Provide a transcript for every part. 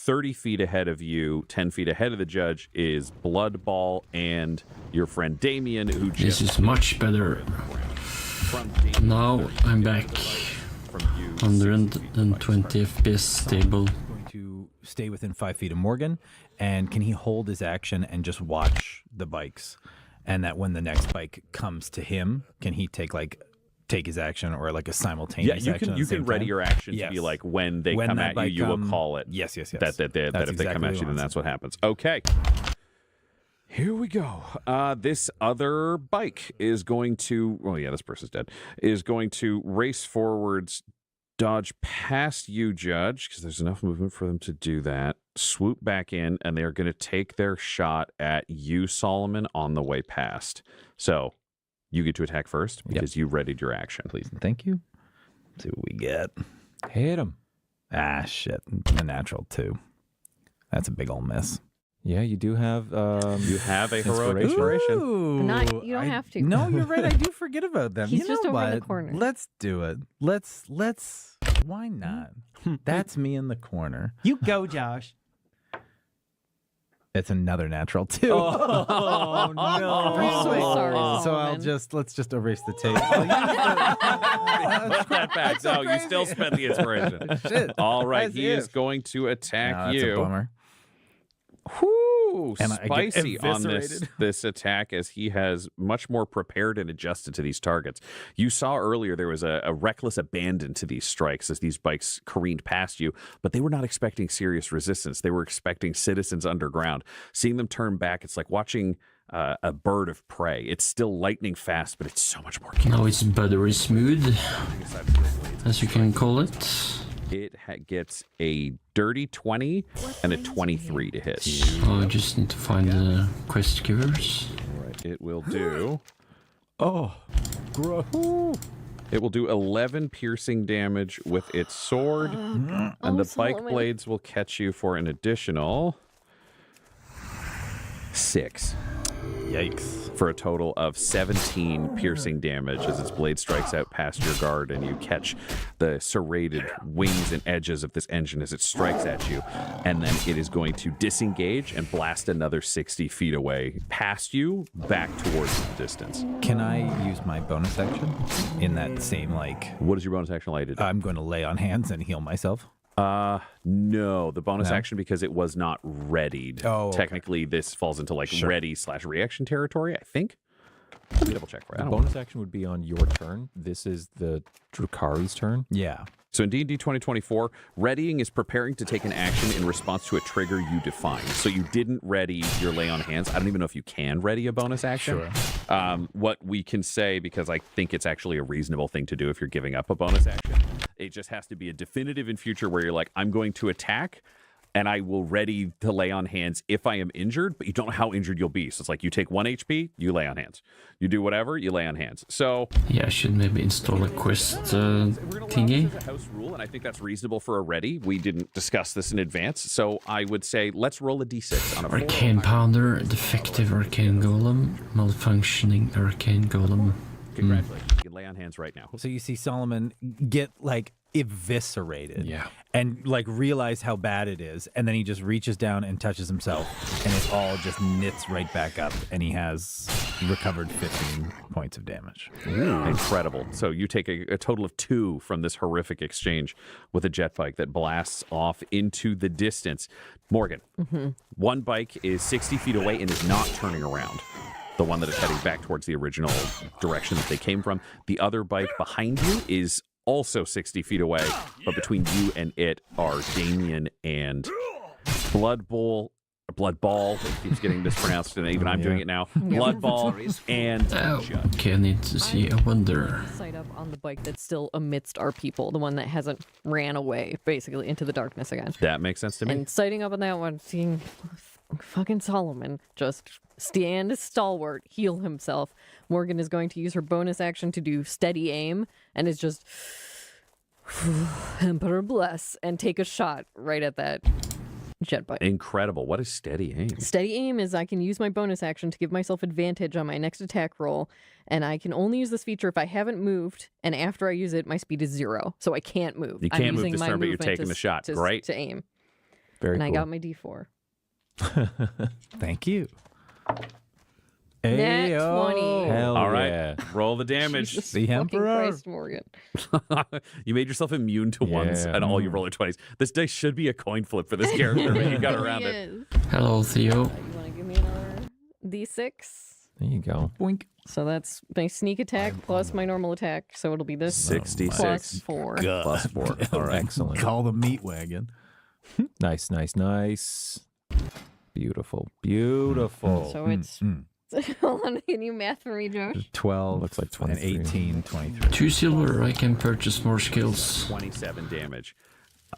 30 feet ahead of you, 10 feet ahead of the judge, is Blood Ball and your friend Damien, who just... This is much better. Now I'm back. 120 FPS stable. Going to stay within 5 feet of Morgan, and can he hold his action and just watch the bikes? And that when the next bike comes to him, can he take his action or like a simultaneous action? You can ready your action to be like when they come at you, you will call it. Yes. That if they come at you, then that's what happens. Okay. Here we go. This other bike is going to, this person's dead, is going to race forwards, dodge past you, Judge, because there's enough movement for them to do that, swoop back in, and they're going to take their shot at you, Solomon, on the way past. So you get to attack first because you readied your action. Please and thank you. Let's see what we get. Hit him. Ah, shit. A natural 2. That's a big old miss. Yeah, you do have a heroic inspiration. Ooh, You don't have to. No, you're right. I do forget about them. He's you just know over what? in the corner. Let's do it. Let's. Why not? That's me in the corner. You go, Josh. It's another natural 2. Oh no! I'm so sorry, So Solomon. let's just erase the tape. Run that back. No, you still spent the inspiration. Shit. All right, As he if. is going to attack No, that's you. a bummer. Whoo, And I get spicy on eviscerated. this attack as he has much more prepared and adjusted to these targets. You saw earlier there was a reckless abandon to these strikes as these bikes careened past you, but they were not expecting serious resistance. They were expecting citizens underground. Seeing them turn back, it's like watching a bird of prey. It's still lightning fast, but it's so much more Now it's buttery smooth, as you can call it. It gets a dirty 20 and a 23 to hit. I just need to find the quest givers. All right, it will do. It will do 11 piercing damage with its sword, and the bike Solomon. blades will catch you for an additional 6. Yikes. For a total of 17 piercing damage as its blade strikes out past your guard, and you catch the serrated wings and edges of this engine as it strikes at you. And then it is going to disengage and blast another 60 feet away past you, back towards the distance. Can I use my bonus action in that same What is your bonus action allowed to do? I'm going to lay on hands and heal myself? No, the bonus No? action, because it was not readied. Oh, okay. Technically, this falls into Sure. ready/reaction territory, I think. Let me double check for it. I The don't bonus action would be on your turn. This is the Drukari's turn. Yeah. So in D&D 2024, readying is preparing to take an action in response to a trigger you define. So you didn't ready your lay on hands. I don't even know if you can ready a bonus action. Sure. What we can say, because I think it's actually a reasonable thing to do if you're giving up a bonus action, it just has to be a definitive in future where you're like, I'm going to attack, and I will ready to lay on hands if I am injured, but you don't know how injured you'll be. So it's like you take 1 HP, you lay on hands. You do whatever, you lay on hands. So Yeah, I should maybe install a quest thingy. as a house rule, and I think that's reasonable for a ready. We didn't discuss this in advance, so I would say let's roll a d6 on a 4. Arcane Pounder, defective Arcane Golem, malfunctioning Arcane Golem. Congratulations. You can lay on hands right now. So you see Solomon get eviscerated. Yeah. And realize how bad it is. And then he just reaches down and touches himself. And it all just knits right back up. And he has recovered 15 points of damage. Incredible. So you take a total of 2 from this horrific exchange with a jet bike that blasts off into the distance. Morgan, one bike is 60 feet away and is not turning around. The one that is heading back towards the original direction that they came from. The other bike behind you is also 60 feet away, but between you and it are Damien and Blood Ball. It keeps getting mispronounced, and even I'm doing it now. Blood Ball and Oh, okay, I need to see a wonder. Sight up on the bike that's still amidst our people, the one that hasn't ran away, basically, into the darkness again. that makes sense to me. And sighting up on that one, seeing fucking Solomon just stand stalwart, heal himself. Morgan is going to use her bonus action to do steady aim, and is just Emperor bless, and take a shot right at that jet bike. Incredible. What is steady aim? Steady aim is I can use my bonus action to give myself advantage on my next attack roll, and I can only use this feature if I haven't moved, and after I use it, my speed is 0, so I can't move. You I'm can't move using this my turn, but you're movement taking the shot. to Great. to aim. Very and cool. I got my D4. Thank you. Nat Ayo. 20. Hell All right, yeah. roll the damage. Jesus The fucking Emperor. Christ, Morgan. You made yourself immune to ones Yeah. and all your roller 20s. This dice should be a coin flip for this character, but you got around it. Is. Hello, Theo. You want to give me another D6? There you go. Boink. So that's my sneak attack plus my normal attack. So it'll be this 66 plus 4. plus 4. All right. Excellent. Call the meat wagon. Nice, nice, nice. Beautiful, beautiful. So it's. Hold on, can you math for me, Josh? 12 Looks like and 23. 18, 23. 2 silver, I can purchase more skills. 27 damage.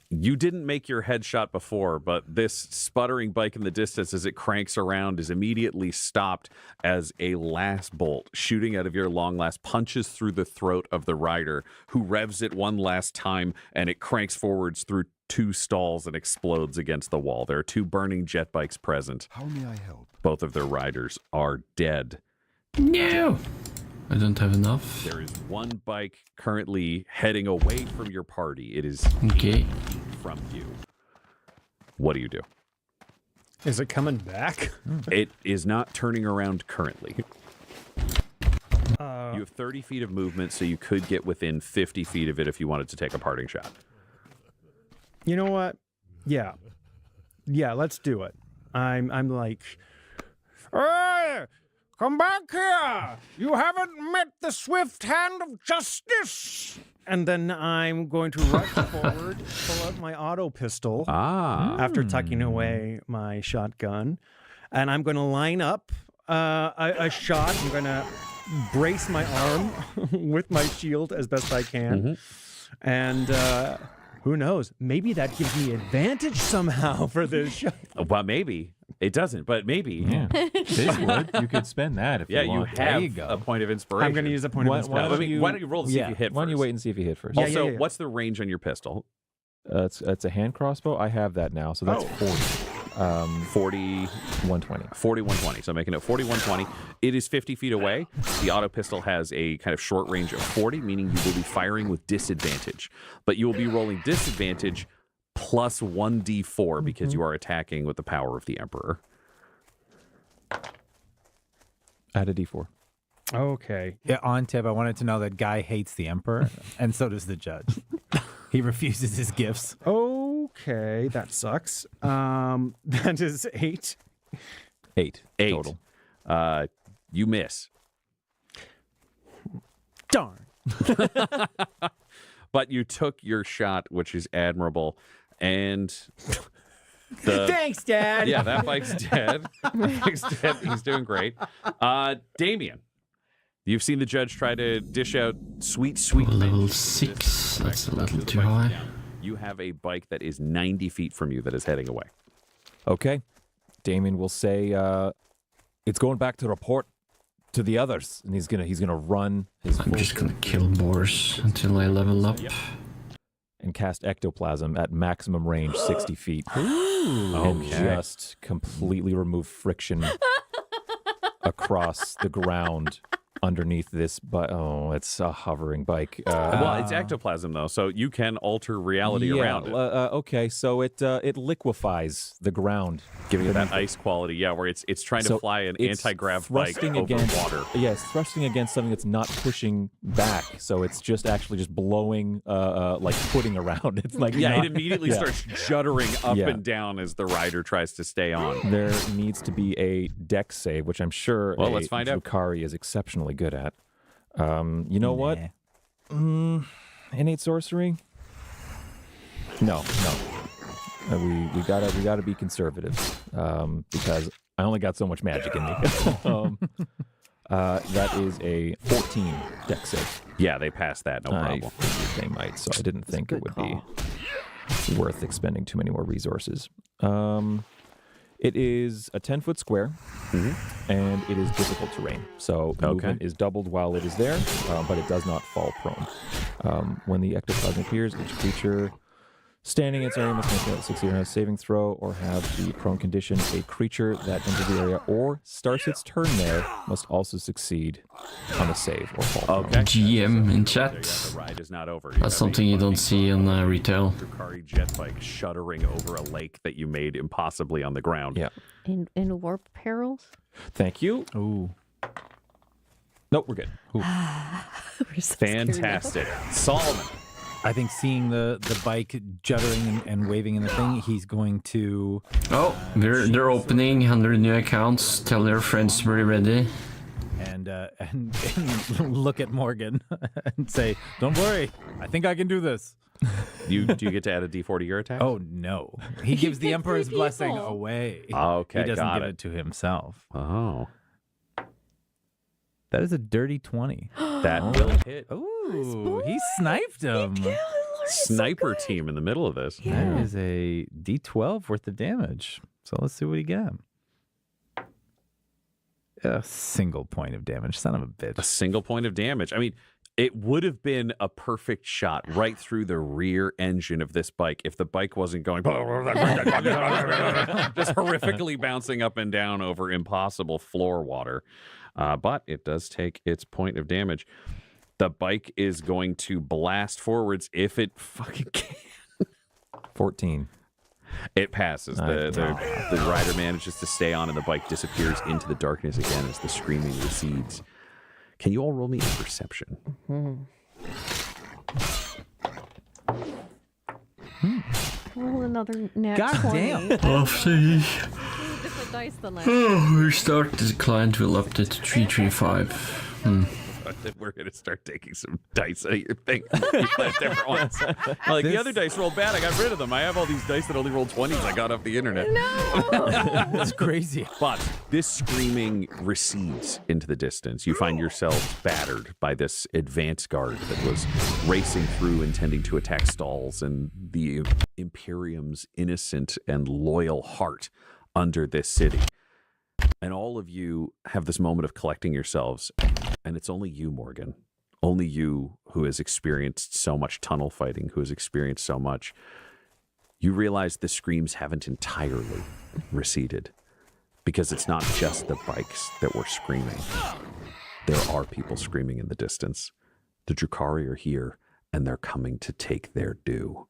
You didn't make your headshot before, but this sputtering bike in the distance as it cranks around is immediately stopped as a last bolt shooting out of your long last punches through the throat of the rider, who revs it one last time, and it cranks forwards through 2 stalls and explodes against the wall. There are 2 burning jet bikes present. How may I help? Both of their riders are dead. No! I don't have enough. There is 1 bike currently heading away from your party. It is Okay. from you. What do you do? Is it coming back? It is not turning around currently. Uh, You have 30 feet of movement, so you could get within 50 feet of it if you wanted to take a parting shot. you know what? Yeah. Yeah, let's do it. I'm like, hey, come back here. You haven't met the swift hand of justice. And then I'm going to rush forward, pull out my auto pistol after tucking away my shotgun. And I'm going to line up a shot. I'm going to brace my arm with my shield as best I can. And who knows? Maybe that gives me advantage somehow for this shot. Well, maybe. It doesn't, but maybe. Yeah. This would. You could spend that if Yeah, you you want. have you go. a point of inspiration. I'm going to use a point Why- of why inspiration. Why don't you roll to see if you hit Why don't you first? wait and see if you hit first? Yeah, Also, yeah. what's the range on your pistol? It's a hand crossbow. I have that now, so that's 40, 120. 120. So I'm making it 4120. It is 50 feet away. The auto pistol has a kind of short range of 40, meaning you will be firing with disadvantage. But you will be rolling disadvantage plus 1d4 because you are attacking with the power of the Emperor. Add a d4. Okay. Yeah, on tip, I wanted to know that Guy hates the Emperor, and so does the judge. He refuses his gifts. Okay, that sucks. That is 8. 8 8. total. You miss. Darn. But you took your shot, which is admirable. And the Thanks, Dad. yeah, that bike's dead. Bike's dead. He's doing great. Damien, you've seen the judge try to dish out sweet Level vengeance. 6. That's a little The too bike's high. down. You have a bike that is 90 feet from you that is heading away. Okay. Damien will say, it's going back to report to the others, and he's gonna run his I'm full just gonna kill boars until I level up. and cast ectoplasm at maximum range, 60 feet, and Okay. just completely remove friction across the ground underneath this. But it's a hovering bike. Well, it's ectoplasm though, so you can alter reality around it, okay, so it liquefies the ground, giving it that ice quality. Yeah, where it's trying to So fly an it's anti-grav bike thrusting over against water. Yes, thrusting against something that's not pushing back. So it's just actually just blowing, like footing around. It's like Yeah, not- it immediately yeah. starts juddering up Yeah. and down as the rider tries to stay on. There needs to be a dex save, which I'm sure Well, let's find out. Drukhari is exceptionally good at. You know what? Innate sorcery? No. We gotta be conservative because I only got so much magic in me. That is a 14 dex save. Yeah, they passed that, no I problem. figured they might, so I didn't think it would call. be worth expending too many more resources. It is a 10-foot square, and it is difficult terrain. So movement is doubled while it is there, but it does not fall prone. When the ectoplasm appears, each creature Standing in its area must make a succeed on a saving throw or have the prone condition. A creature that enters the area or starts its turn there must also succeed on a save or fall. Okay. GM in chat. The ride is not over. That's something you don't see in retail. Drukhari jet bike shuddering over a lake that you made impossibly on the ground. Yeah. In warp perils? Thank you. Ooh. Nope, we're good. We're so scared now. Fantastic. Solomon. I think seeing the bike juddering and waving in the thing, he's going to... Oh, they're opening 100 new accounts. Tell your friends to be ready. And look at Morgan and say, "Don't worry, I think I can do this." Do you get to add a D4 to your attack? Oh no, he gives the Emperor's three blessing people. away. Okay, he doesn't got give it. it to himself. Oh. That is a dirty 20. That will hit. Ooh, he sniped him. Sniper team in the middle of this. That is a D12 worth of damage. So let's see what he got. A single point of damage. Son of a A bitch. single point of damage. I mean, it would have been a perfect shot right through the rear engine of this bike if the bike wasn't going just horrifically bouncing up and down over impossible floor water. But it does take its point of damage. The bike is going to blast forwards if it fucking can. 14. It passes. The rider manages to stay on, and the bike disappears into the darkness again as the screaming recedes. Can you all roll me a perception? Roll another nat God 20. damn. Lovely. Different dice than last. Restart. The client will update to 335. We're going to start taking some dice out of your thing. You play different ones. Like, the other dice rolled bad. I got rid of them. I have all these dice that only roll 20s I got off the internet. That's crazy. But this screaming recedes into the distance. You find yourselves battered by this advance guard that was racing through, intending to attack stalls, and the Imperium's innocent and loyal heart under this city. And all of you have this moment of collecting yourselves, and it's only you, Morgan. Only you who has experienced so much tunnel fighting, who has experienced so much. You realize the screams haven't entirely receded, because it's not just the bikes that were screaming. There are people screaming in the distance. The Drukhari are here, and they're coming to take their due.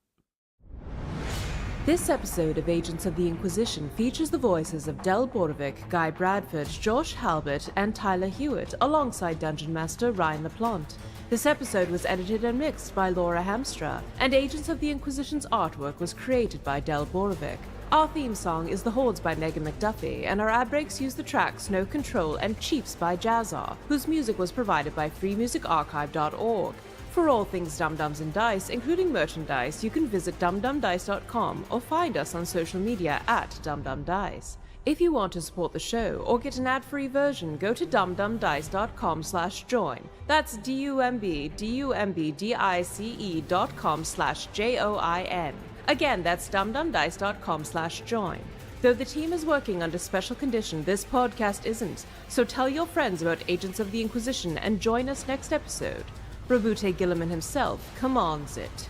This episode of Agents of the Inquisition features the voices of Del Borovic, Guy Bradford, Josh Halbert, and Tyler Hewitt, alongside Dungeon Master Ryan LaPlante. This episode was edited and mixed by Laura Hamstra, and Agents of the Inquisition's artwork was created by Del Borovic. Our theme song is The Hordes by Megan McDuffie, and our ad breaks use the tracks No Control and Chiefs by Jazzar, whose music was provided by freemusicarchive.org. For all things Dum-Dums and Dice, including merchandise, you can visit dumdumdice.com or find us on social media at dumdumdice. If you want to support the show or get an ad-free version, go to dumdumdice.com/join. That's dumdumdice.com/join. Again, that's dumdumdice.com/join. Though the team is working under special condition, this podcast isn't. So tell your friends about Agents of the Inquisition and join us next episode. Robute Gilliman himself commands it.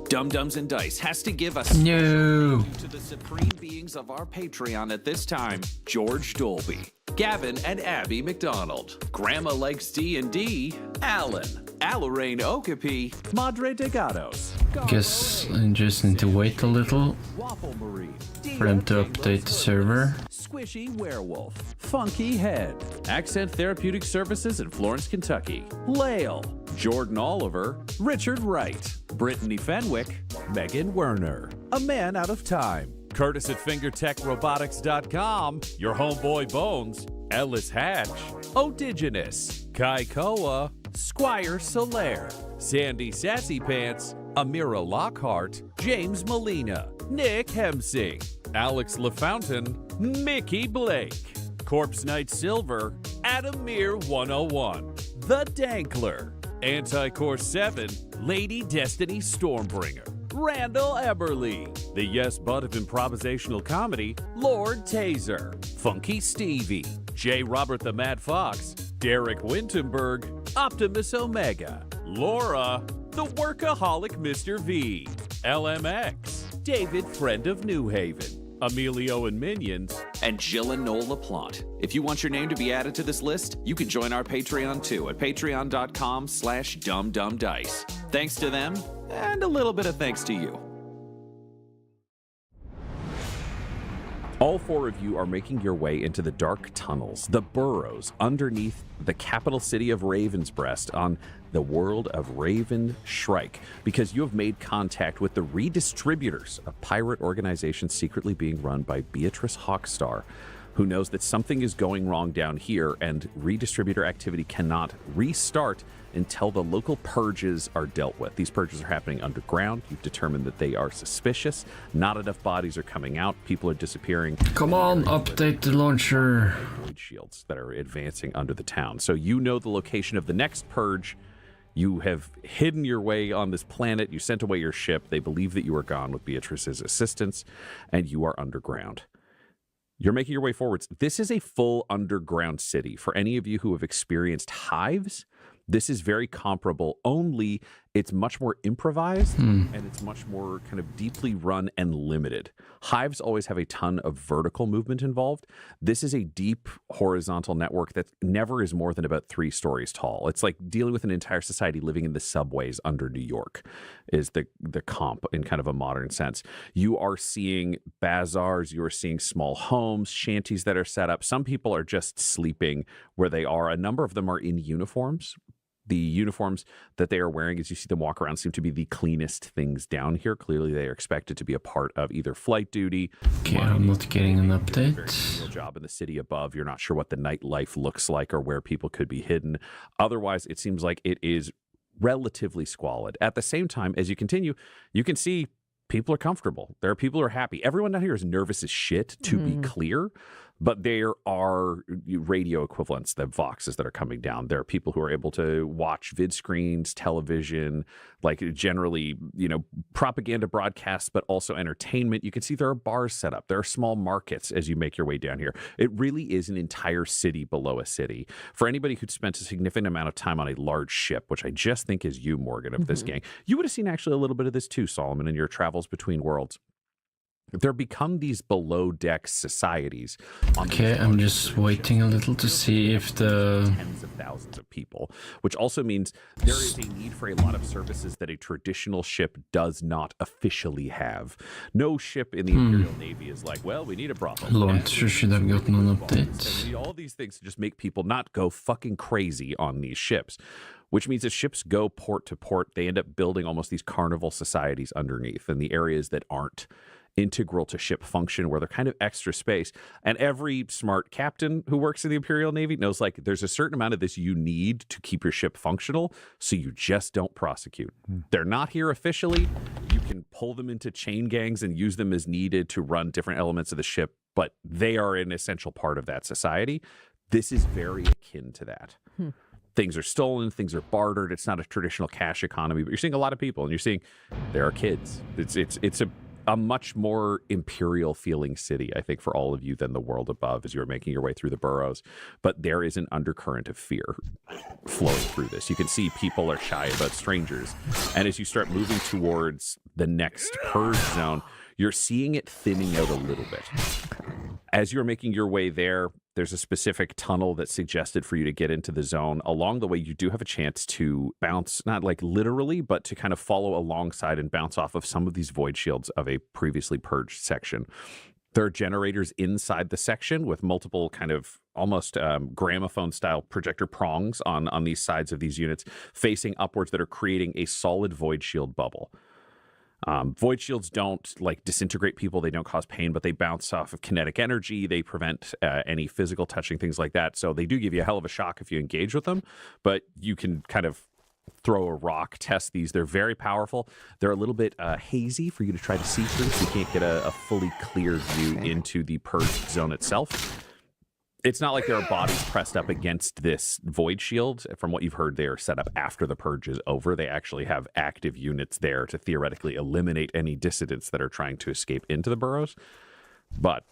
Dum-Dums and Dice has to give us No. to the supreme beings of our Patreon at this time: George Dolby, Gavin and Abby McDonald, Grandma Likes D&D, Alan, Alarain Okapi, Madre de Gatos, Guess I just need to wait a little Waffle Marie, for them to update the server. Squishy Werewolf, Funky Head, Accent Therapeutic Services in Florence, Kentucky, Lale, Jordan Oliver, Richard Wright, Brittany Fenwick, Megan Werner, A Man Out of Time, Curtis at FingerTechRobotics.com, Your Homeboy Bones, Ellis Hatch, Odigenous, Kai Koa, Squire Solaire, Sandy Sassy Pants, Amira Lockhart, James Molina, Nick Hemsing, Alex LaFountain, Mickey Blake, Corpse Knight Silver, Adamir 101, The Dankler, Anti-Core 7, Lady Destiny Stormbringer, Randall Eberly, the yes butt of improvisational comedy, Lord Taser, Funky Stevie, J. Robert the Mad Fox, Derek Wintenberg, Optimus Omega. Laura, the workaholic Mr. V. LMX, David Friend of New Haven. Emilio and Minions, and Jill and Noel LaPlante. If you want your name to be added to this list, you can join our Patreon too at patreon.com/dumdumdice. Thanks to them, and a little bit of thanks to you. All four of you are making your way into the dark tunnels, the burrows underneath the capital city of Ravensbreast on the world of Raven Shrike, because you have made contact with the redistributors, a pirate organization secretly being run by Beatrice Hawkstar, who knows that something is going wrong down here, and redistributor activity cannot restart until the local purges are dealt with. These purges are happening underground. You've determined that they are suspicious. Not enough bodies are coming out. People are disappearing. Come on, update the launcher. Void shields that are advancing under the town. So you know the location of the next purge. You have hidden your way on this planet. You sent away your ship. They believe that you are gone with Beatrice's assistance, and you are underground. You're making your way forwards. This is a full underground city. For any of you who have experienced hives, this is very comparable, only it's much more improvised and it's much more kind of deeply run and limited. Hives always have a ton of vertical movement involved. This is a deep horizontal network that never is more than about 3 stories tall. It's like dealing with an entire society living in the subways under New York is the comp in kind of a modern sense. You are seeing bazaars, you are seeing small homes, shanties that are set up. Some people are just sleeping where they are. A number of them are in uniforms. The uniforms that they are wearing, as you see them walk around, seem to be the cleanest things down here. Clearly, they are expected to be a part of either flight duty. Okay, I'm not getting an update. Very job in the city above. You're not sure what the nightlife looks like or where people could be hidden. Otherwise, it seems like it is relatively squalid. At the same time, as you continue, you can see people are comfortable. There are people who are happy. Everyone down here is nervous as shit, to be clear. But there are radio equivalents, the Voxes that are coming down. There are people who are able to watch vid screens, television, like generally, propaganda broadcasts, but also entertainment. You can see there are bars set up. There are small markets as you make your way down here. It really is an entire city below a city. For anybody who'd spent a significant amount of time on a large ship, which I just think is you, Morgan, of this gang, you would have seen actually a little bit of this too, Solomon, in your travels between worlds. There become these below-deck societies. Okay, I'm just waiting a little to see if the... Tens of thousands of people, which also means there is a need for a lot of services that a traditional ship does not officially have. No ship in the Imperial Navy is like, well, we need a brothel. Launcher should have gotten an update. So we need all these things to just make people not go fucking crazy on these ships. Which means as ships go port to port, they end up building almost these carnival societies underneath in the areas that aren't integral to ship function, where they're kind of extra space. And every smart captain who works in the Imperial Navy knows, like, there's a certain amount of this you need to keep your ship functional, so you just don't prosecute. They're not here officially. You can pull them into chain gangs and use them as needed to run different elements of the ship, but they are an essential part of that society. This is very akin to that. Things are stolen, things are bartered. It's not a traditional cash economy, but you're seeing a lot of people, and you're seeing there are kids. It's a much more imperial feeling city, I think, for all of you than the world above as you're making your way through the burrows. But there is an undercurrent of fear flowing through this. You can see people are shy about strangers. And as you start moving towards the next purge zone, you're seeing it thinning out a little bit. As you're making your way there, there's a specific tunnel that's suggested for you to get into the zone. Along the way, you do have a chance to bounce, not like literally, but to kind of follow alongside and bounce off of some of these void shields of a previously purged section. There are generators inside the section with multiple kind of almost gramophone-style projector prongs on these sides of these units facing upwards that are creating a solid void shield bubble. Void shields don't like disintegrate people. They don't cause pain, but they bounce off of kinetic energy. They prevent any physical touching, things like that. So they do give you a hell of a shock if you engage with them, but you can kind of throw a rock, test these. They're very powerful. They're a little bit hazy for you to try to see through, so you can't get a fully clear view into the purged zone itself. It's not like there are bodies pressed up against this void shield. From what you've heard, they are set up after the purge is over. They actually have active units there to theoretically eliminate any dissidents that are trying to escape into the burrows. But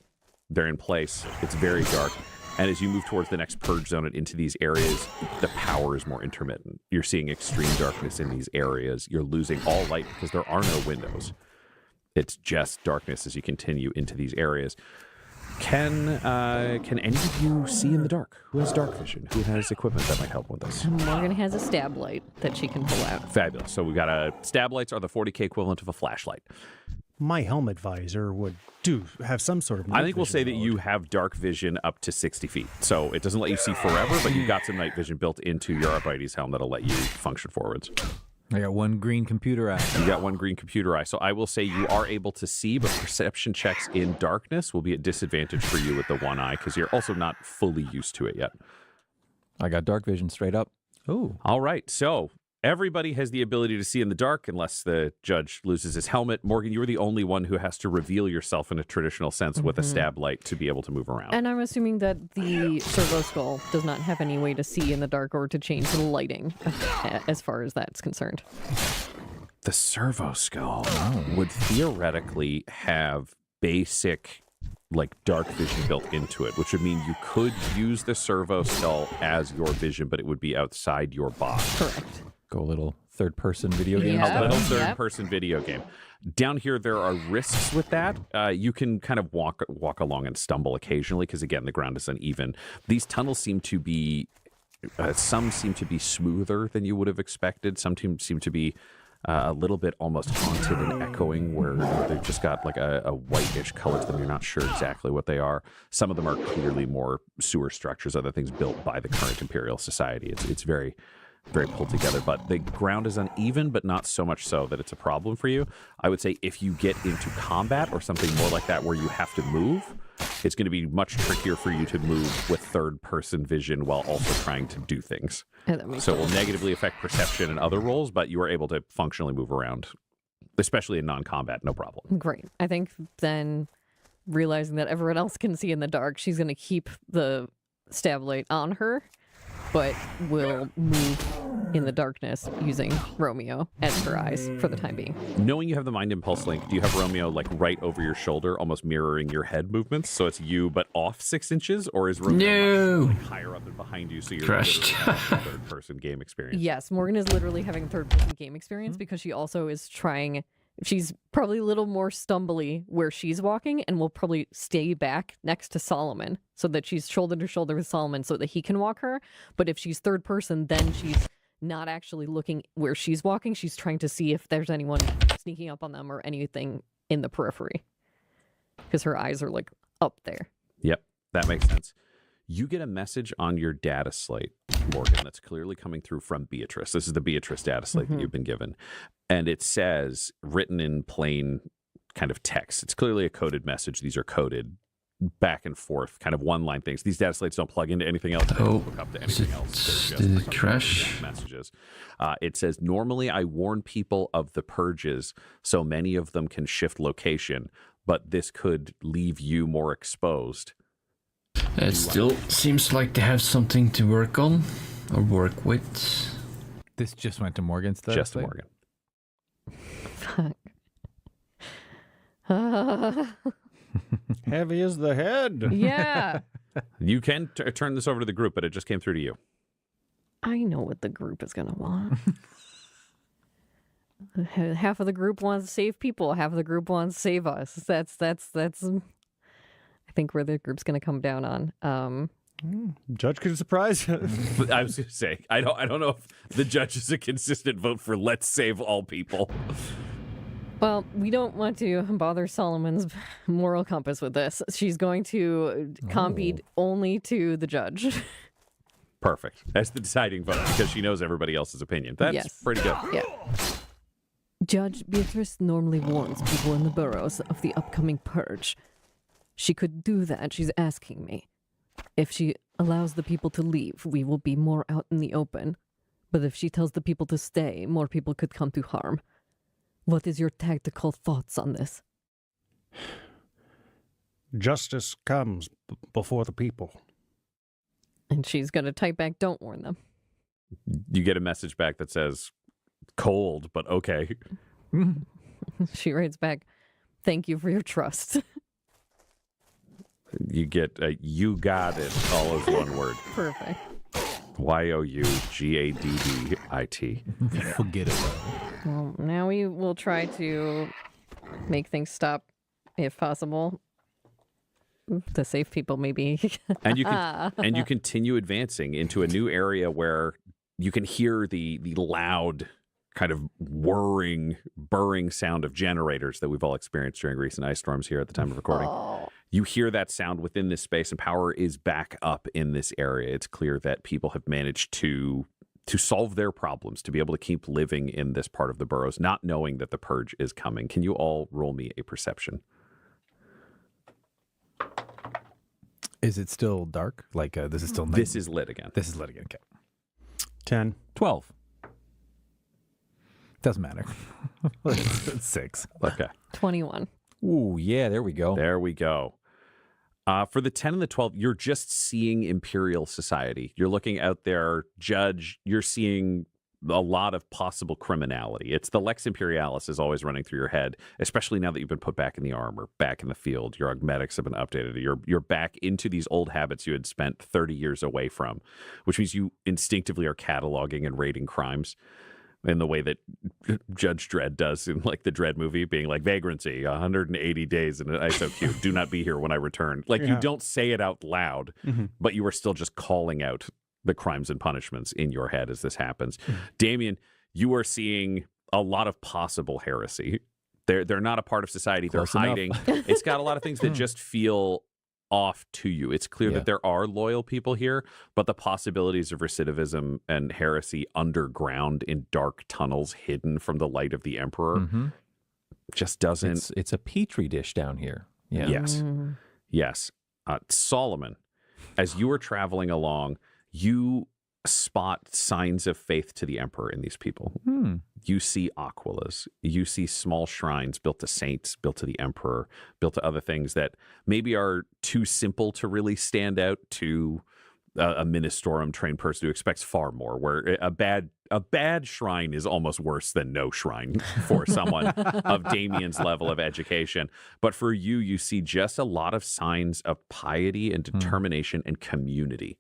they're in place. It's very dark. And as you move towards the next purge zone and into these areas, the power is more intermittent. You're seeing extreme darkness in these areas. You're losing all light because there are no windows. It's just darkness as you continue into these areas. Can any of you see in the dark? Who has dark vision? Who has equipment that might help with this? Morgan has a stab light that she can pull out. Fabulous. So we got stab lights are the 40K equivalent of a flashlight. My helmet visor would have some sort of. I think we'll say that mode. you have dark vision up to 60 feet. So it doesn't let you see forever, but you've got some night vision built into your Arbites helm that'll let you function forwards. I got one green computer eye. You got one green computer eye. So I will say you are able to see, but perception checks in darkness will be at disadvantage for you with the one eye because you're also not fully used to it yet. I got dark vision straight up. Oh, All right. So everybody has the ability to see in the dark unless the judge loses his helmet. Morgan, you're the only one who has to reveal yourself in a traditional sense with a stab light to be able to move around. And I'm assuming that the servo skull does not have any way to see in the dark or to change the lighting as far as that's concerned. The servo skull would theoretically have basic dark vision built into it, which would mean you could use the servo skull as your vision, but it would be outside your box. Correct. Go a little third-person video game. Yeah. A little Yep. third-person video game. Down here, there are risks with that. You can kind of walk along and stumble occasionally because, again, the ground is uneven. These tunnels seem to be, some seem to be smoother than you would have expected. Some seem to be a little bit almost haunted and echoing, where they've just got like a whitish color to them. You're not sure exactly what they are. Some of them are clearly more sewer structures, other things built by the current Imperial Society. It's very, very pulled together, but the ground is uneven, but not so much so that it's a problem for you. I would say if you get into combat or something more like that where you have to move, it's going to be much trickier for you to move with third-person vision while also trying to do things. Yeah, that makes So it will negatively affect perception and other roles, but you are able to functionally move around, especially in non-combat, no problem. Great. I think then realizing that everyone else can see in the dark, she's going to keep the stab light on her, but will move in the darkness using Romeo as her eyes for the time being. Knowing you have the Mind Impulse link, do you have Romeo right over your shoulder, almost mirroring your head movements? So it's you, but off 6 inches? Or is Romeo No. higher up and behind you so you're Crushed. literally having a third-person game experience? Yes, Morgan is literally having third-person game experience because she also is trying. She's probably a little more stumbly where she's walking and will probably stay back next to Solomon so that she's shoulder to shoulder with Solomon so that he can walk her. But if she's third person, then she's not actually looking where she's walking. She's trying to see if there's anyone sneaking up on them or anything in the periphery because her eyes are up there. Yep, that makes sense. You get a message on your data slate, Morgan, that's clearly coming through from Beatrice. This is the Beatrice data slate that you've been given. And it says, written in plain kind of text, it's clearly a coded message. These are coded back and forth, kind of one-line things. These data slates don't plug into anything else. They don't hook up to anything else. They're Did just it crash? messages. It says, normally I warn people of the purges so many of them can shift location, but this could leave you more exposed. It still seems like they have something to work on or work with. this just went to Morgan's stuff. Just Morgan. Fuck. Heavy as the head. Yeah. You can turn this over to the group, but it just came through to you. I know what the group is going to want. Half of the group wants to save people. Half of the group wants to save us. That's I think where the group's going to come down on. Judge could surprise you. But I was going to say, I don't know if the judge is a consistent vote for let's save all people. Well, we don't want to bother Solomon's moral compass with this. She's going to compete only to the judge. Perfect. That's the deciding vote because she knows everybody else's opinion. That's Yes. pretty good. Yeah. Judge Beatrice normally warns people in the boroughs of the upcoming purge. She could do that, she's asking me. If she allows the people to leave, we will be more out in the open. But if she tells the people to stay, more people could come to harm. What is your tactical thoughts on this? Justice comes before the people. And she's going to type back, don't warn them. You get a message back that says, cold, but okay. She writes back, thank you for your trust. You get you got it all as one word. Perfect. YOUGADDIT. Forget it. Well, now we will try to make things stop if possible. To save people, maybe. And you continue advancing into a new area where you can hear the loud kind of whirring, burring sound of generators that we've all experienced during recent ice storms here at the time of recording. You hear that sound within this space, and power is back up in this area. It's clear that people have managed to solve their problems, to be able to keep living in this part of the burrows, not knowing that the purge is coming. Can you all roll me a perception? Is it still dark? Like this is still night? This is lit again. This is lit again. Okay. 10. 12. Doesn't matter. It's 6. Okay. 21. Ooh, yeah, there we go. There we go. For the 10 and the 12, you're just seeing Imperial society. You're looking out there, Judge, you're seeing a lot of possible criminality. It's the Lex Imperialis is always running through your head, especially now that you've been put back in the armor, back in the field. Your augmetics have been updated. You're back into these old habits you had spent 30 years away from, which means you instinctively are cataloging and rating crimes in the way that Judge Dredd does in like the Dredd movie, being like vagrancy, 180 days in an ISO cube. Do not be here when I return. Like you don't say it out loud, but you are still just calling out the crimes and punishments in your head as this happens. Damien, you are seeing a lot of possible heresy. They're not a part of society. Close They're enough. hiding. It's got a lot of things that just feel off to you. It's clear that there are loyal people here, but the possibilities of recidivism and heresy underground in dark tunnels hidden from the light of the Emperor just doesn't... It's a petri dish down here. Yeah. Yes. Yes. Solomon, as you are traveling along, you spot signs of faith to the Emperor in these people. You see Aquilas. You see small shrines built to saints, built to the Emperor, built to other things that maybe are too simple to really stand out to a Ministorum trained person who expects far more, where a bad shrine is almost worse than no shrine for someone of Damien's level of education. But for you, you see just a lot of signs of piety and determination and community.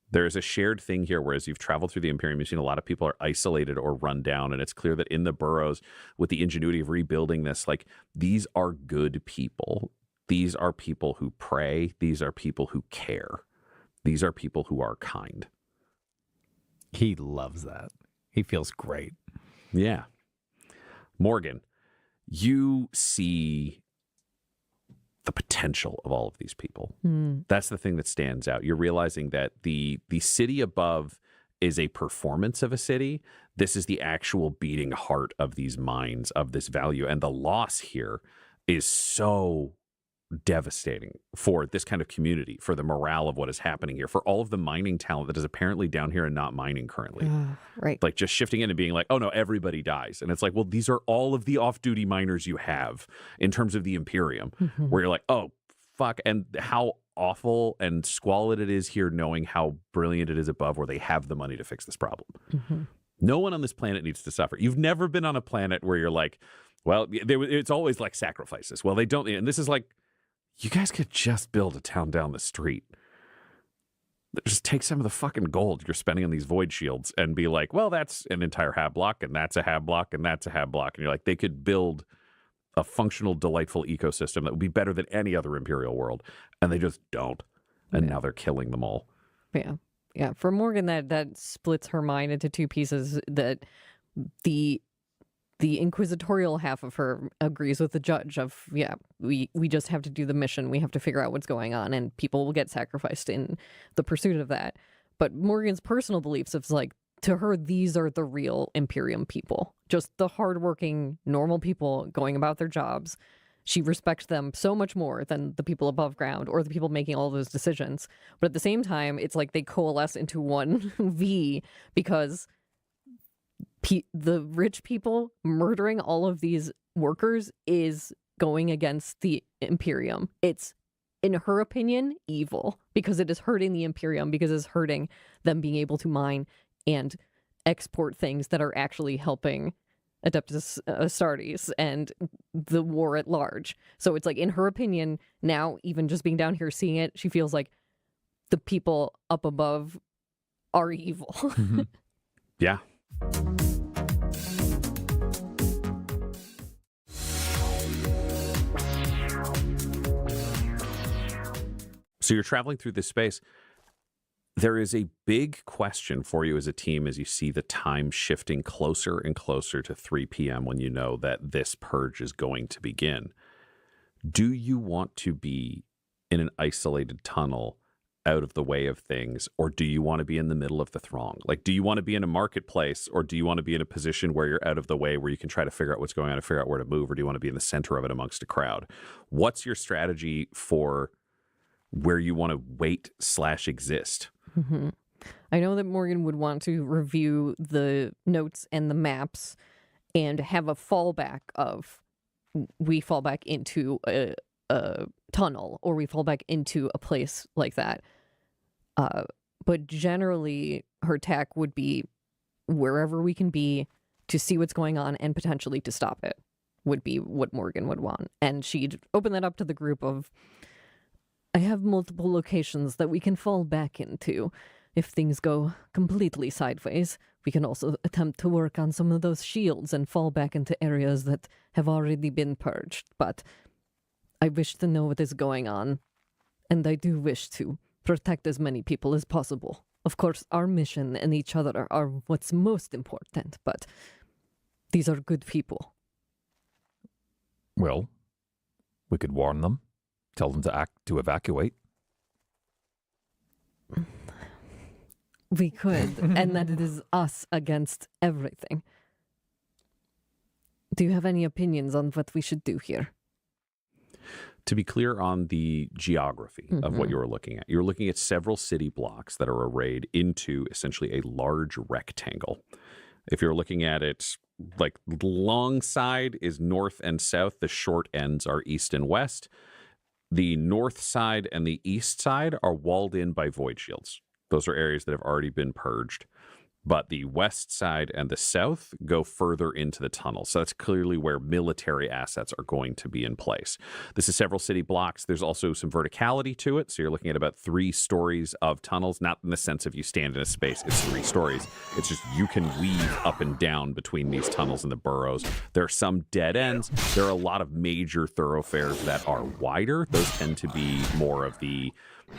There's a shared thing here, whereas you've traveled through the Imperium, you've seen a lot of people are isolated or run down, and it's clear that in the burrows, with the ingenuity of rebuilding this, like, these are good people. These are people who pray. These are people who care. These are people who are kind. He loves that. He feels great. Yeah. Morgan, you see the potential of all of these people. That's the thing that stands out. You're realizing that the city above is a performance of a city. This is the actual beating heart of these mines, of this value. And the loss here is so devastating for this kind of community, for the morale of what is happening here, for all of the mining talent that is apparently down here and not mining currently. Right. Like just shifting in and being like, oh no, everybody dies. And it's like, well, these are all of the off-duty miners you have in terms of the Imperium, where you're like, oh, fuck. And how awful and squalid it is here, knowing how brilliant it is above, where they have the money to fix this problem. No one on this planet needs to suffer. You've never been on a planet where you're like, well, it's always like sacrifices. Well, they don't. And this is like, you guys could just build a town down the street. Just take some of the fucking gold you're spending on these void shields and be like, well, that's an entire hab block, and that's a hab block, and that's a hab block. And you're like, they could build a functional, delightful ecosystem that would be better than any other Imperial world. And they just don't. And now they're killing them all. Yeah. Yeah. For Morgan, that splits her mind into two pieces. That the inquisitorial half of her agrees with the judge of, we just have to do the mission. We have to figure out what's going on, and people will get sacrificed in the pursuit of that. But Morgan's personal beliefs is like, to her, these are the real Imperium people, just the hardworking, normal people going about their jobs. She respects them so much more than the people above ground or the people making all those decisions. But at the same time, it's like they coalesce into one V, because the rich people murdering all of these workers is going against the Imperium. It's, in her opinion, evil, because it is hurting the Imperium, because it's hurting them being able to mine and export things that are actually helping Adeptus Astartes and the war at large. So it's like, in her opinion, now, even just being down here seeing it, she feels like the people up above are evil. Yeah. So you're traveling through this space. There is a big question for you as a team as you see the time shifting closer and closer to 3 p.m. when you know that this purge is going to begin. Do you want to be in an isolated tunnel out of the way of things, or do you want to be in the middle of the throng? Like, do you want to be in a marketplace, or do you want to be in a position where you're out of the way, where you can try to figure out what's going on and figure out where to move, or do you want to be in the center of it amongst a crowd? What's your strategy for where you want to wait/exist? Mm-hmm. I know that Morgan would want to review the notes and the maps and have a fallback of, we fall back into a tunnel, or we fall back into a place like that. But generally, her tack would be wherever we can be to see what's going on and potentially to stop it, would be what Morgan would want. And she'd open that up to the group of, I have multiple locations that we can fall back into. If things go completely sideways, we can also attempt to work on some of those shields and fall back into areas that have already been purged. But I wish to know what is going on, and I do wish to protect as many people as possible. Of course, our mission and each other are what's most important, but these are good people. Well, we could warn them, tell them to evacuate. We could, and that it is us against everything. Do you have any opinions on what we should do here? To be clear on the geography of what you were looking at several city blocks that are arrayed into essentially a large rectangle. If you're looking at it, like, the long side is north and south, the short ends are east and west. The north side and the east side are walled in by void shields. Those are areas that have already been purged. But the west side and the south go further into the tunnel. So that's clearly where military assets are going to be in place. This is several city blocks. There's also some verticality to it. So you're looking at about 3 stories of tunnels, not in the sense of you stand in a space, it's 3 stories. It's just you can weave up and down between these tunnels and the burrows. There are some dead ends. There are a lot of major thoroughfares that are wider. Those tend to be more of the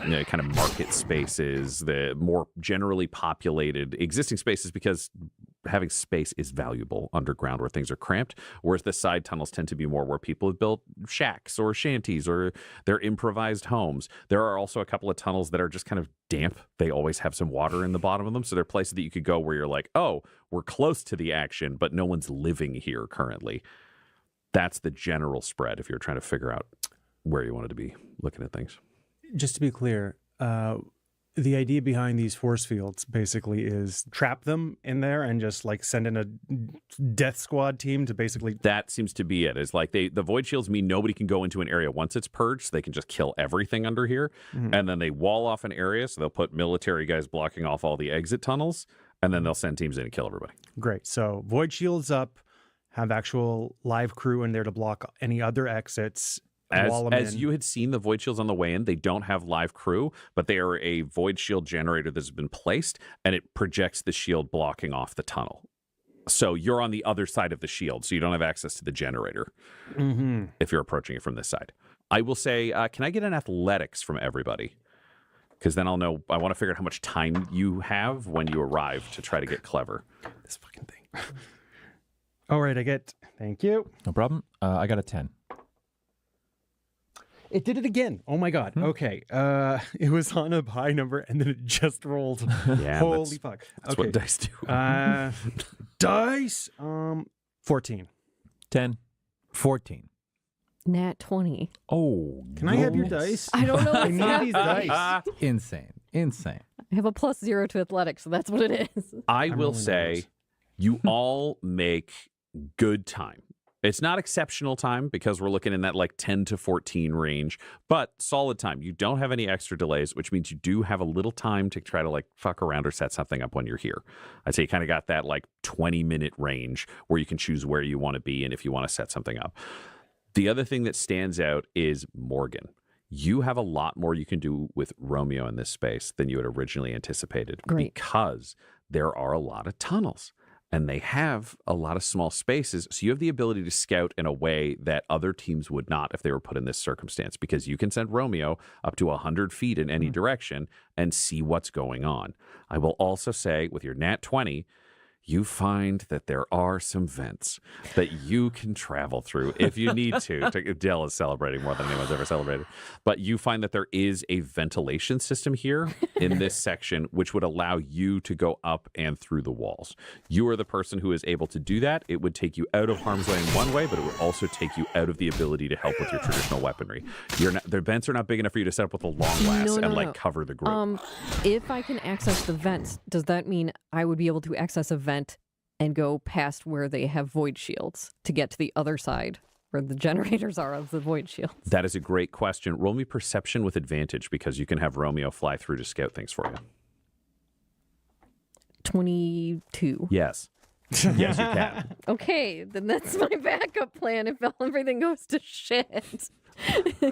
kind of market spaces, the more generally populated existing spaces, because having space is valuable underground where things are cramped, whereas the side tunnels tend to be more where people have built shacks or shanties or their improvised homes. There are also a couple of tunnels that are just kind of damp. They always have some water in the bottom of them, so they're places that you could go where you're like, oh, we're close to the action, but no one's living here currently. That's the general spread if you're trying to figure out where you wanted to be looking at things. Just to be clear, the idea behind these force fields basically is trap them in there and just like send in a death squad team to basically... That seems to be it. It's like the void shields mean nobody can go into an area once it's purged, so they can just kill everything under here. And then they wall off an area, so they'll put military guys blocking off all the exit tunnels, and then they'll send teams in and kill everybody. Great. So void shields up, have actual live crew in there to block any other exits. As you had seen the void shields on the way in, they don't have live crew, but they are a void shield generator that has been placed, and it projects the shield blocking off the tunnel. So you're on the other side of the shield, so you don't have access to the generator if you're approaching it from this side. I will say, can I get an athletics from everybody? Because then I'll know. I want to figure out how much time you have when you arrive to try to get clever. This fucking thing. All right, thank you. No problem. I got a 10. It did it again. Oh my God. Okay. It was on a high number and then it just rolled. Yeah. Holy fuck. That's what dice do. Dice. 14. 10. 14. Nat 20. Oh, Can I have your dice? I don't know I what's need these happening. dice. Insane. I have a +0 to athletics, so that's what it is. I will say you all make good time. It's not exceptional time because we're looking in that like 10 to 14 range, but solid time. You don't have any extra delays, which means you do have a little time to try to like fuck around or set something up when you're here. I'd say you kind of got that like 20-minute range where you can choose where you want to be and if you want to set something up. The other thing that stands out is Morgan. You have a lot more you can do with Romeo in this space than you had originally anticipated. Great. Because there are a lot of tunnels and they have a lot of small spaces. So you have the ability to scout in a way that other teams would not if they were put in this circumstance, because you can send Romeo up to 100 feet in any direction and see what's going on. I will also say with your Nat 20, you find that there are some vents that you can travel through if you need to. Dell is celebrating more than anyone's ever celebrated. But you find that there is a ventilation system here in this section, which would allow you to go up and through the walls. You are the person who is able to do that. It would take you out of harm's way in one way, but it would also take you out of the ability to help with your traditional weaponry. The vents are not big enough for you to set up with a long glass and cover the group. If I can access the vents, does that mean I would be able to access a vent and go past where they have void shields to get to the other side where the generators are of the void shields? That is a great question. Roll me perception with advantage because you can have Romeo fly through to scout things for you. 22. Yes. Yes, you can. Okay, then that's my backup plan if everything goes to shit.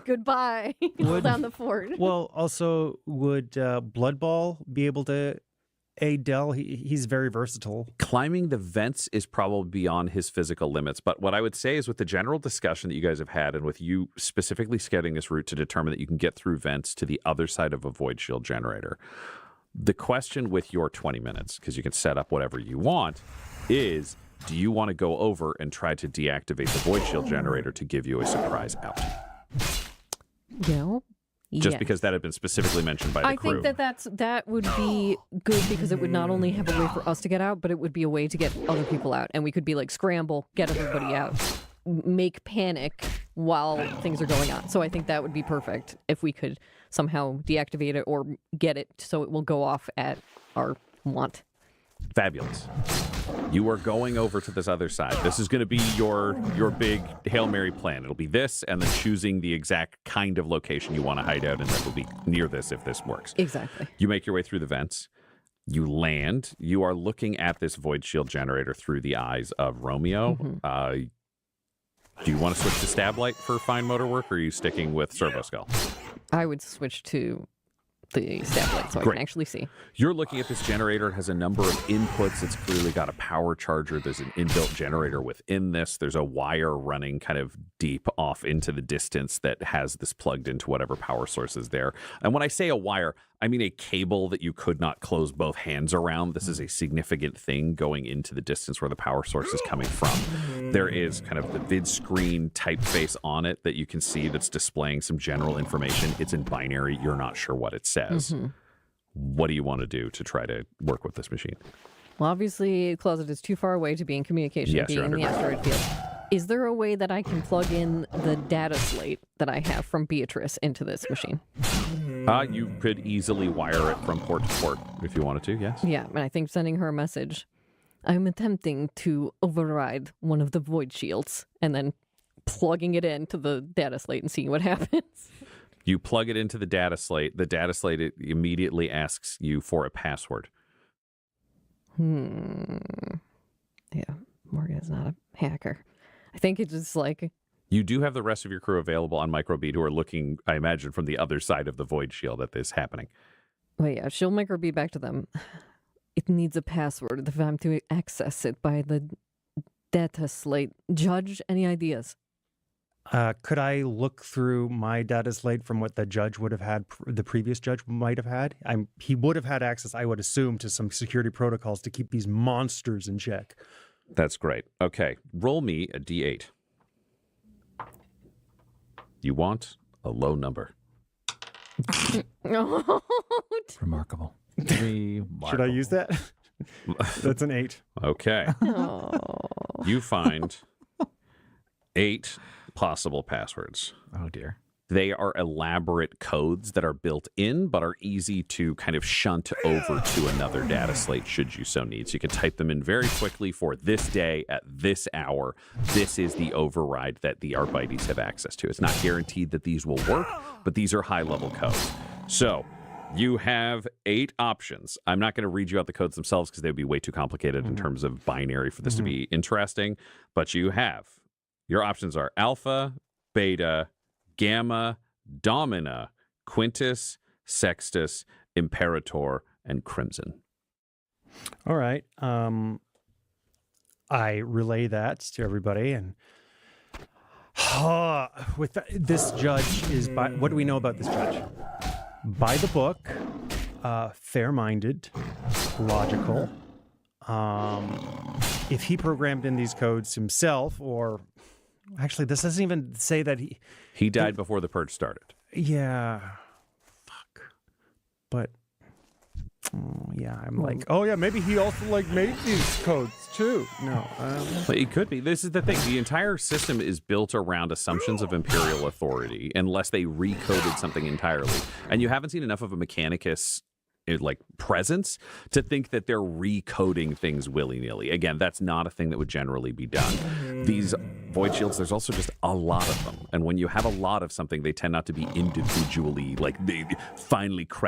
Goodbye. Hold down the fort. Well, also, would Blood Ball be able to aid Dell? He's very versatile. Climbing the vents is probably beyond his physical limits. But what I would say is with the general discussion that you guys have had and with you specifically scouting this route to determine that you can get through vents to the other side of a void shield generator, the question with your 20 minutes, because you can set up whatever you want, is do you want to go over and try to deactivate the void shield generator to give you a surprise out? Yeah. Just because that had been specifically mentioned by the crew. I think that would be good because it would not only have a way for us to get out, but it would be a way to get other people out. And we could be like, scramble, get everybody out, make panic while things are going on. So I think that would be perfect if we could somehow deactivate it or get it so it will go off at our want. Fabulous. You are going over to this other side. This is going to be your big Hail Mary plan. It'll be this and then choosing the exact kind of location you want to hide out, and that will be near this if this works. Exactly. You make your way through the vents. You land. You are looking at this void shield generator through the eyes of Romeo. Mm-hmm. Do you want to switch to stab light for fine motor work, or are you sticking with servo skull? I would switch to the stab light so I can actually see. You're looking at this generator. It has a number of inputs. It's clearly got a power charger. There's an inbuilt generator within this. There's a wire running kind of deep off into the distance that has this plugged into whatever power source is there. And when I say a wire, I mean a cable that you could not close both hands around. This is a significant thing going into the distance where the power source is coming from. There is kind of the vid screen typeface on it that you can see that's displaying some general information. It's in binary. You're not sure what it says. Mm-hmm. What do you want to do to try to work with this machine? Well, obviously, the closet is too far away to be in communication, being in the asteroid field. Is there a way that I can plug in the data slate that I have from Beatrice into this machine? You could easily wire it from port to port if you wanted to, yes. Yeah, and I think sending her a message, I'm attempting to override one of the void shields, and then plugging it into the data slate and seeing what happens. You plug it into the data slate. The data slate it immediately asks you for a password. Yeah, Morgan's not a hacker. I think it's just like... You do have the rest of your crew available on microbead who are looking, I imagine, from the other side of the void shield at this happening. Well, yeah, she'll microbead back to them. It needs a password if I'm to access it by the data slate. Judge, any ideas? Could I look through my data slate from what the judge would have had, the previous judge might have had? He would have had access, I would assume, to some security protocols to keep these monsters in check. That's great. Okay, roll me a D8. You want a low number. Remarkable. Should I use that? That's an 8. Okay. You find 8 possible passwords. Oh, dear. They are elaborate codes that are built in, but are easy to kind of shunt over to another data slate should you so need. So you can type them in very quickly for this day at this hour. This is the override that the Arbites have access to. It's not guaranteed that these will work, but these are high-level codes. So you have 8 options. I'm not going to read you out the codes themselves because they would be way too complicated in terms of binary for this to be interesting. But your options are Alpha, Beta, Gamma, Domina, Quintus, Sextus, Imperator, and Crimson. All right. I relay that to everybody, and this judge is by. What do we know about this judge? By the book, fair-minded, logical. If he programmed in these codes himself, or actually, this doesn't even say that He died before the purge started. Yeah. Fuck. But I'm like, oh yeah, maybe he also like made these codes too. No. But it could be. This is the thing. The entire system is built around assumptions of imperial authority, unless they recoded something entirely. And you haven't seen enough of a Mechanicus presence to think that they're recoding things willy-nilly. Again, that's not a thing that would generally be done. These void shields, there's also just a lot of them. And when you have a lot of something, they tend not to be individually, they finely crafted